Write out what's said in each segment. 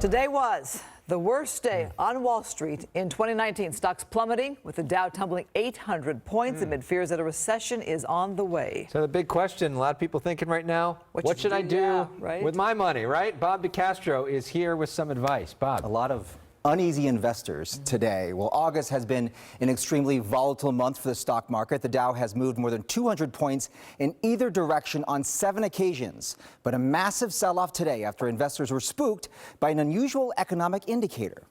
Today was the worst day on Wall Street in 2019. Stocks plummeting, with the Dow tumbling 800 points amid fears that a recession is on the way. So the big question, a lot of people thinking right now, what should I do with my money, right? Bob Decastro is here with some advice. Bob. A lot of uneasy investors today. Well, August has been an extremely volatile month for the stock market. The Dow has moved more than 200 points in either direction on 7 occasions. But a massive sell-off today after investors were spooked by an unusual economic indicator.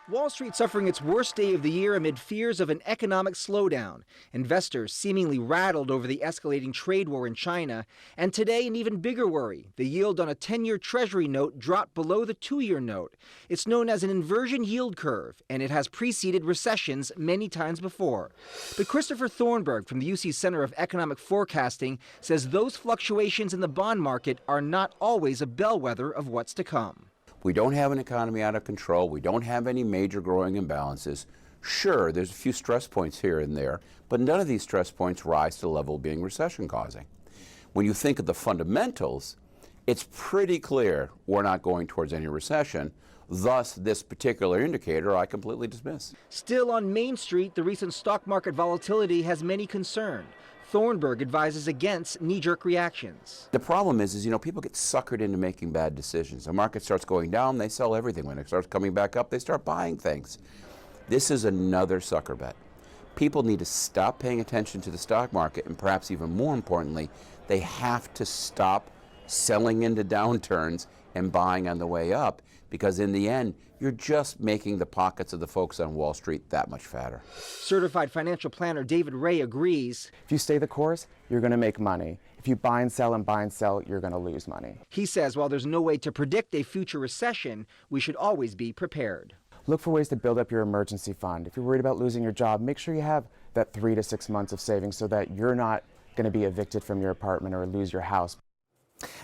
Wall Street suffering its worst day of the year amid fears of an economic slowdown. Investors seemingly rattled over the escalating trade war in China. And today, an even bigger worry. The yield on a 10-year Treasury note dropped below the 2-year note. It's known as an inversion yield curve, and it has preceded recessions many times before. But Christopher Thornburg from the UC Center of Economic Forecasting says those fluctuations in the bond market are not always a bellwether of what's to come. We don't have an economy out of control. We don't have any major growing imbalances. Sure, there's a few stress points here and there, but none of these stress points rise to the level of being recession causing. When you think of the fundamentals, it's pretty clear we're not going towards any recession. Thus, this particular indicator I completely dismiss. Still on Main Street, the recent stock market volatility has many concerned. Thornburg advises against knee-jerk reactions. The problem is, people get suckered into making bad decisions. The market starts going down, they sell everything. When it starts coming back up, they start buying things. This is another sucker bet. People need to stop paying attention to the stock market, and perhaps even more importantly, they have to stop selling into downturns and buying on the way up, because in the end, you're just making the pockets of the folks on Wall Street that much fatter. Certified financial planner David Rae agrees. If you stay the course, you're going to make money. If you buy and sell, you're going to lose money. He says while there's no way to predict a future recession, we should always be prepared. Look for ways to build up your emergency fund. If you're worried about losing your job, make sure you have that 3 to 6 months of savings so that you're not going to be evicted from your apartment or lose your house.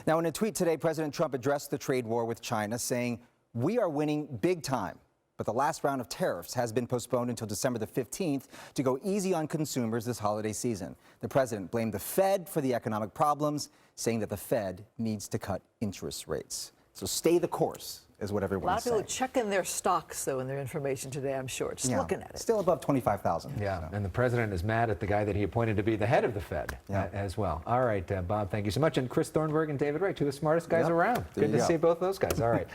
Now, in a tweet today, President Trump addressed the trade war with China, saying, "We are winning big time, but the last round of tariffs has been postponed until December the 15th to go easy on consumers this holiday season." The president blamed the Fed for the economic problems, saying that the Fed needs to cut interest rates. So stay the course is what everyone's saying. A lot of people checking their stocks, though, and their information today, I'm sure. Just looking at it. Still above 25,000. Yeah, and the president is mad at the guy that he appointed to be the head of the Fed as well. All right, Bob, thank you so much. And Chris Thornburg and David Rae, two of the smartest guys around. Good to see both those guys. All right.